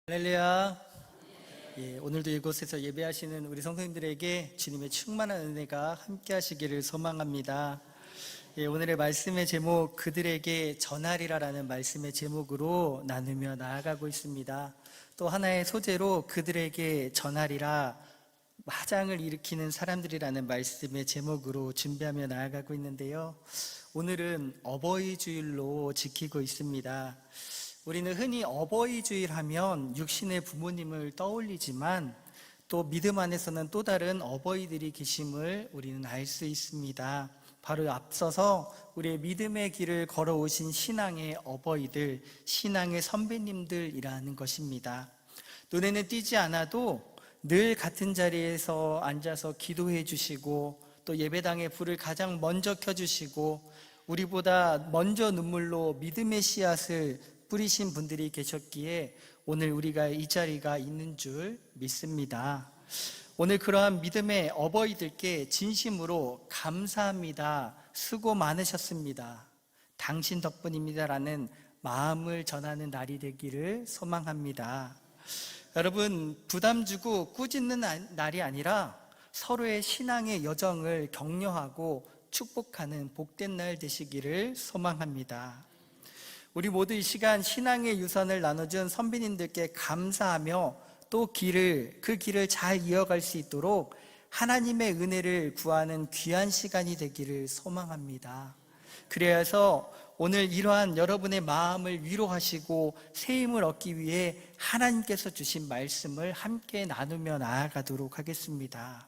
할렐루야. 오늘도 이곳에서 예배하시는 우리 성도님들에게 주님의 충만한 은혜가 함께 하시기를 소망합니다. 오늘의 말씀의 제목, 그들에게 전하리라라는 말씀의 제목으로 나누며 나아가고 있습니다. 또 하나의 소재로 그들에게 전하리라, 화장을 일으키는 사람들이라는 말씀의 제목으로 준비하며 나아가고 있는데요. 오늘은 어버이 주일로 지키고 있습니다. 우리는 흔히 어버이 주일 하면 육신의 부모님을 떠올리지만 또 믿음 안에서는 또 다른 어버이들이 계심을 우리는 알 수 있습니다. 바로 앞서서 우리의 믿음의 길을 걸어오신 신앙의 어버이들, 신앙의 선배님들이라는 것입니다. 눈에는 띄지 않아도 늘 같은 자리에서 앉아서 기도해 주시고 또 예배당의 불을 가장 먼저 켜주시고 우리보다 먼저 눈물로 믿음의 씨앗을 뿌리신 분들이 계셨기에 오늘 우리가 이 자리가 있는 줄 믿습니다. 오늘 그러한 믿음의 어버이들께 진심으로 감사합니다, 수고 많으셨습니다, 당신 덕분입니다 라는 마음을 전하는 날이 되기를 소망합니다. 여러분, 부담 주고 꾸짖는 날이 아니라 서로의 신앙의 여정을 격려하고 축복하는 복된 날 되시기를 소망합니다. 우리 모두 이 시간 신앙의 유산을 나눠준 선배님들께 감사하며 또 그 길을 잘 이어갈 수 있도록 하나님의 은혜를 구하는 귀한 시간이 되기를 소망합니다. 그래서 오늘 이러한 여러분의 마음을 위로하시고 새 힘을 얻기 위해 하나님께서 주신 말씀을 함께 나누며 나아가도록 하겠습니다.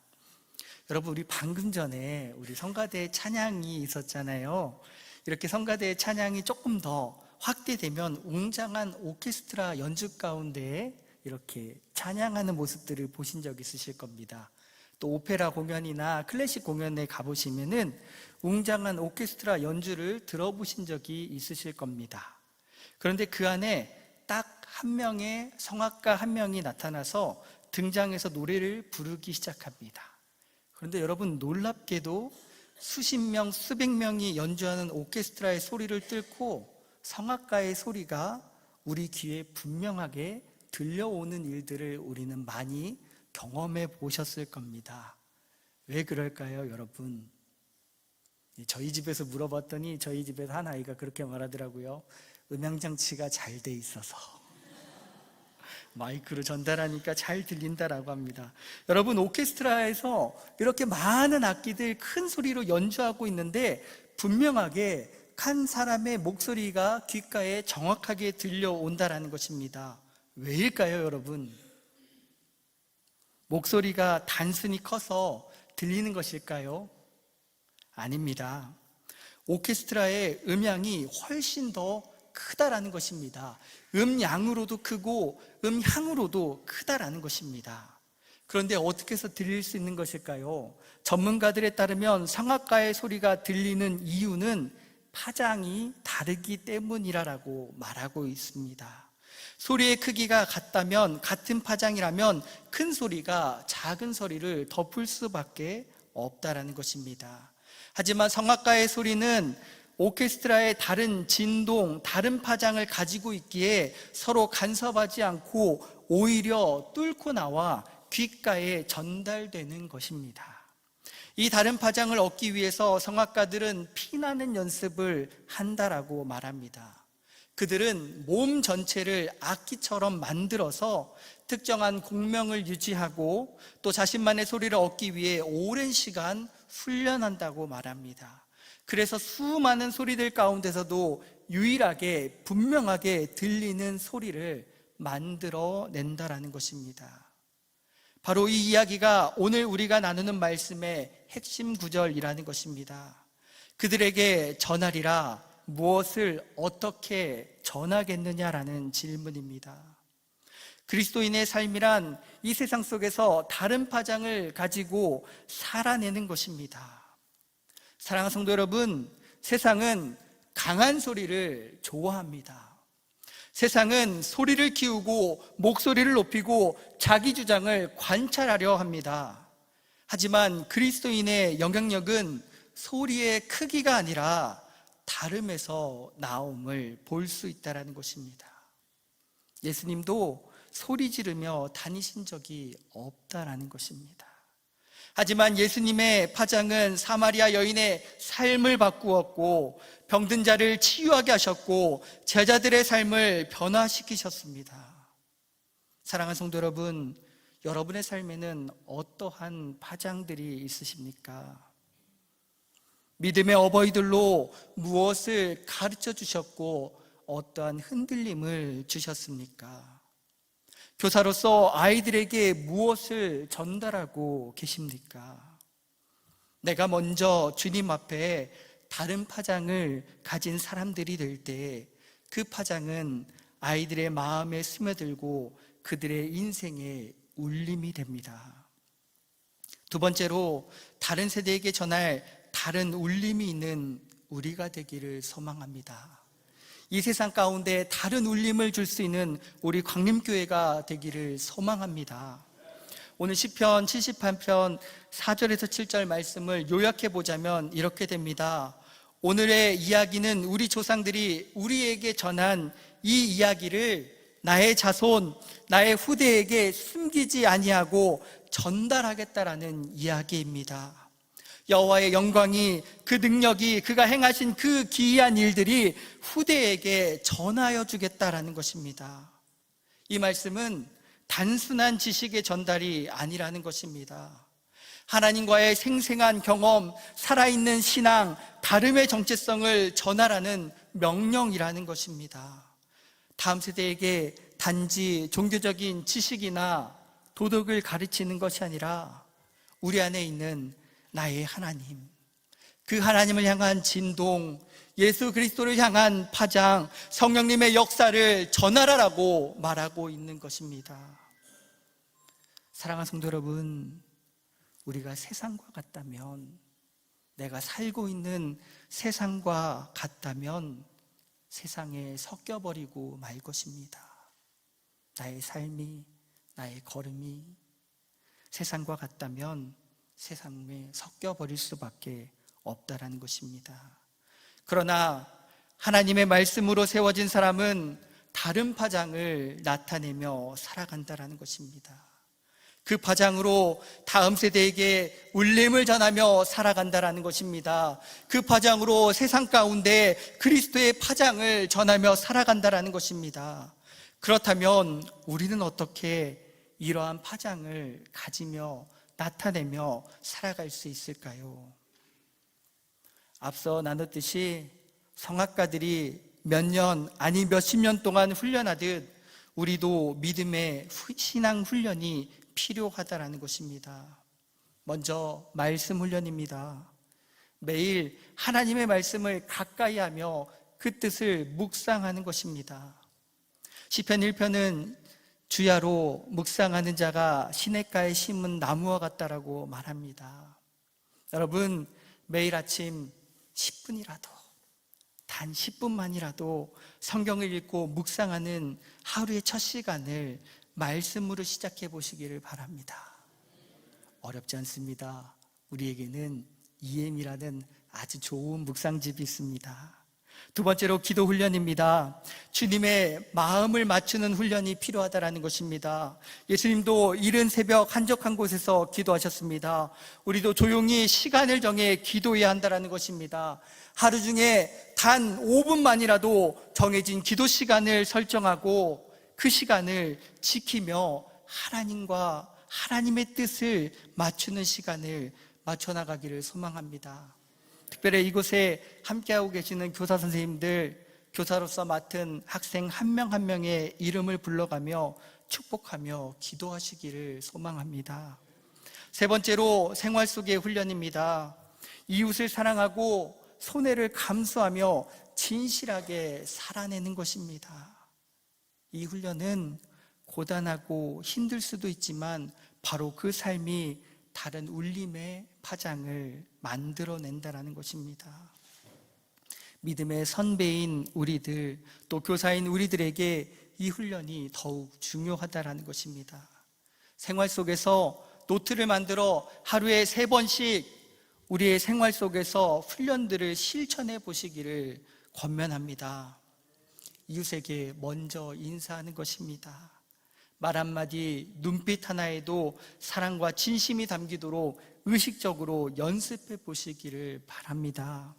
여러분, 우리 방금 전에 우리 성가대 찬양이 있었잖아요. 이렇게 성가대의 찬양이 조금 더 확대되면 웅장한 오케스트라 연주 가운데 이렇게 찬양하는 모습들을 보신 적 있으실 겁니다. 또 오페라 공연이나 클래식 공연에 가보시면은 웅장한 오케스트라 연주를 들어보신 적이 있으실 겁니다. 그런데 그 안에 딱 한 명의 성악가 한 명이 나타나서 등장해서 노래를 부르기 시작합니다. 그런데 여러분, 놀랍게도 수십 명, 수백 명이 연주하는 오케스트라의 소리를 뚫고 성악가의 소리가 우리 귀에 분명하게 들려오는 일들을 우리는 많이 경험해 보셨을 겁니다. 왜 그럴까요, 여러분? 저희 집에서 물어봤더니 저희 집에서 한 아이가 그렇게 말하더라고요. 음향장치가 잘 돼 있어서. 마이크로 전달하니까 잘 들린다라고 합니다. 여러분, 오케스트라에서 이렇게 많은 악기들 큰 소리로 연주하고 있는데 분명하게 한 사람의 목소리가 귓가에 정확하게 들려온다라는 것입니다. 왜일까요, 여러분? 목소리가 단순히 커서 들리는 것일까요? 아닙니다. 오케스트라의 음향이 훨씬 더 크다라는 것입니다. 음양으로도 크고 음향으로도 크다라는 것입니다. 그런데 어떻게 해서 들릴 수 있는 것일까요? 전문가들에 따르면 성악가의 소리가 들리는 이유는 파장이 다르기 때문이라고 말하고 있습니다. 소리의 크기가 같다면, 같은 파장이라면 큰 소리가 작은 소리를 덮을 수밖에 없다라는 것입니다. 하지만 성악가의 소리는 오케스트라의 다른 진동, 다른 파장을 가지고 있기에 서로 간섭하지 않고 오히려 뚫고 나와 귓가에 전달되는 것입니다. 이 다른 파장을 얻기 위해서 성악가들은 피나는 연습을 한다라고 말합니다. 그들은 몸 전체를 악기처럼 만들어서 특정한 공명을 유지하고 또 자신만의 소리를 얻기 위해 오랜 시간 훈련한다고 말합니다. 그래서 수많은 소리들 가운데서도 유일하게 분명하게 들리는 소리를 만들어낸다라는 것입니다. 바로 이 이야기가 오늘 우리가 나누는 말씀의 핵심 구절이라는 것입니다. 그들에게 전하리라, 무엇을 어떻게 전하겠느냐라는 질문입니다. 그리스도인의 삶이란 이 세상 속에서 다른 파장을 가지고 살아내는 것입니다. 사랑하는 성도 여러분, 세상은 강한 소리를 좋아합니다. 세상은 소리를 키우고 목소리를 높이고 자기 주장을 관찰하려 합니다. 하지만 그리스도인의 영향력은 소리의 크기가 아니라 다름에서 나옴을 볼 수 있다는 것입니다. 예수님도 소리 지르며 다니신 적이 없다라는 것입니다. 하지만 예수님의 파장은 사마리아 여인의 삶을 바꾸었고 병든 자를 치유하게 하셨고 제자들의 삶을 변화시키셨습니다. 사랑하는 성도 여러분, 여러분의 삶에는 어떠한 파장들이 있으십니까? 믿음의 어버이들로 무엇을 가르쳐 주셨고 어떠한 흔들림을 주셨습니까? 교사로서 아이들에게 무엇을 전달하고 계십니까? 내가 먼저 주님 앞에 다른 파장을 가진 사람들이 될 때 그 파장은 아이들의 마음에 스며들고 그들의 인생에 울림이 됩니다. 두 번째로, 다른 세대에게 전할 다른 울림이 있는 우리가 되기를 소망합니다. 이 세상 가운데 다른 울림을 줄 수 있는 우리 광림교회가 되기를 소망합니다. 오늘 시편 78편 4절에서 7절 말씀을 요약해 보자면 이렇게 됩니다. 오늘의 이야기는 우리 조상들이 우리에게 전한 이 이야기를 나의 자손, 나의 후대에게 숨기지 아니하고 전달하겠다라는 이야기입니다. 여호와의 영광이, 그 능력이, 그가 행하신 그 기이한 일들이 후대에게 전하여 주겠다라는 것입니다. 이 말씀은 단순한 지식의 전달이 아니라는 것입니다. 하나님과의 생생한 경험, 살아있는 신앙, 다름의 정체성을 전하라는 명령이라는 것입니다. 다음 세대에게 단지 종교적인 지식이나 도덕을 가르치는 것이 아니라 우리 안에 있는 나의 하나님, 그 하나님을 향한 진동, 예수 그리스도를 향한 파장, 성령님의 역사를 전하라라고 말하고 있는 것입니다. 사랑하는 성도 여러분, 우리가 세상과 같다면, 내가 살고 있는 세상과 같다면 세상에 섞여버리고 말 것입니다. 나의 삶이, 나의 걸음이 세상과 같다면 세상에 섞여버릴 수밖에 없다라는 것입니다. 그러나 하나님의 말씀으로 세워진 사람은 다른 파장을 나타내며 살아간다라는 것입니다. 그 파장으로 다음 세대에게 울림을 전하며 살아간다라는 것입니다. 그 파장으로 세상 가운데 그리스도의 파장을 전하며 살아간다라는 것입니다. 그렇다면 우리는 어떻게 이러한 파장을 가지며 나타내며 살아갈 수 있을까요? 앞서 나눴듯이 성악가들이 몇 년, 아니 몇십 년 동안 훈련하듯 우리도 믿음의 신앙 훈련이 필요하다라는 것입니다. 먼저 말씀 훈련입니다. 매일 하나님의 말씀을 가까이 하며 그 뜻을 묵상하는 것입니다. 시편 1편은 주야로 묵상하는 자가 시냇가에 심은 나무와 같다라고 말합니다. 여러분, 매일 아침 10분이라도, 단 10분만이라도 성경을 읽고 묵상하는 하루의 첫 시간을 말씀으로 시작해 보시기를 바랍니다. 어렵지 않습니다. 우리에게는 EM이라는 아주 좋은 묵상집이 있습니다. 두 번째로 기도 훈련입니다. 주님의 마음을 맞추는 훈련이 필요하다는 것입니다. 예수님도 이른 새벽 한적한 곳에서 기도하셨습니다. 우리도 조용히 시간을 정해 기도해야 한다는 것입니다. 하루 중에 단 5분만이라도 정해진 기도 시간을 설정하고 그 시간을 지키며 하나님과 하나님의 뜻을 맞추는 시간을 맞춰나가기를 소망합니다. 특별히 이곳에 함께하고 계시는 교사 선생님들, 교사로서 맡은 학생 한 명 한 명의 이름을 불러가며 축복하며 기도하시기를 소망합니다. 세 번째로 생활 속의 훈련입니다. 이웃을 사랑하고 손해를 감수하며 진실하게 살아내는 것입니다. 이 훈련은 고단하고 힘들 수도 있지만 바로 그 삶이 다른 울림의 파장을 만들어낸다는 것입니다. 믿음의 선배인 우리들, 또 교사인 우리들에게 이 훈련이 더욱 중요하다는 것입니다. 생활 속에서 노트를 만들어 하루에 3번씩 우리의 생활 속에서 훈련들을 실천해 보시기를 권면합니다. 이웃에게 먼저 인사하는 것입니다. 말 한마디, 눈빛 하나에도 사랑과 진심이 담기도록 의식적으로 연습해 보시기를 바랍니다.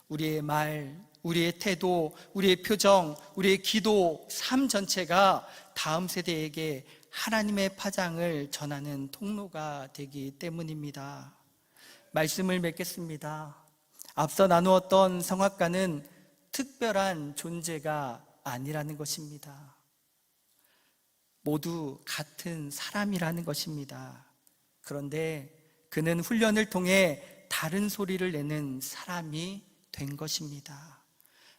우리의 말, 우리의 태도, 우리의 표정, 우리의 기도, 삶 전체가 다음 세대에게 하나님의 파장을 전하는 통로가 되기 때문입니다. 말씀을 맺겠습니다. 앞서 나누었던 성악가는 특별한 존재가 아니라는 것입니다. 모두 같은 사람이라는 것입니다. 그런데 그는 훈련을 통해 다른 소리를 내는 사람이 된 것입니다.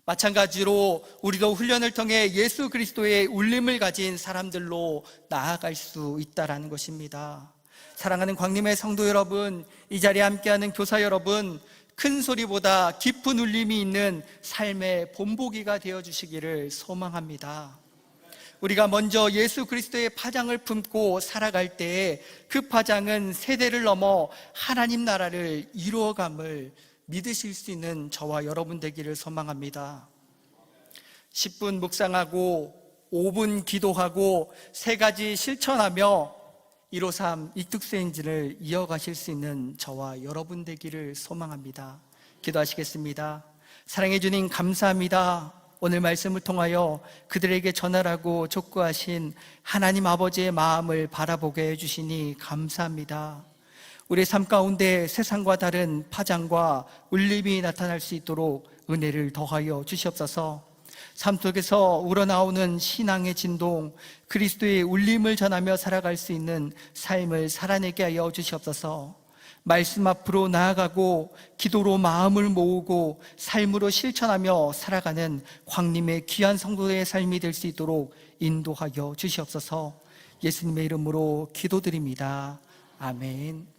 마찬가지로 우리도 훈련을 통해 예수 그리스도의 울림을 가진 사람들로 나아갈 수 있다는 것입니다. 사랑하는 광림의 성도 여러분, 이 자리에 함께하는 교사 여러분, 큰 소리보다 깊은 울림이 있는 삶의 본보기가 되어주시기를 소망합니다. 우리가 먼저 예수 그리스도의 파장을 품고 살아갈 때에 그 파장은 세대를 넘어 하나님 나라를 이루어감을 믿으실 수 있는 저와 여러분 되기를 소망합니다. 10분 묵상하고 5분 기도하고 3가지 실천하며 153 이뚝스 행진을 이어가실 수 있는 저와 여러분 되기를 소망합니다. 기도하시겠습니다. 사랑해 주님 감사합니다. 오늘 말씀을 통하여 그들에게 전하라고 촉구하신 하나님 아버지의 마음을 바라보게 해주시니 감사합니다. 우리의 삶 가운데 세상과 다른 파장과 울림이 나타날 수 있도록 은혜를 더하여 주시옵소서. 삶 속에서 우러나오는 신앙의 진동, 그리스도의 울림을 전하며 살아갈 수 있는 삶을 살아내게 하여 주시옵소서. 말씀 앞으로 나아가고 기도로 마음을 모으고 삶으로 실천하며 살아가는 광림의 귀한 성도의 삶이 될 수 있도록 인도하여 주시옵소서. 예수님의 이름으로 기도드립니다. 아멘.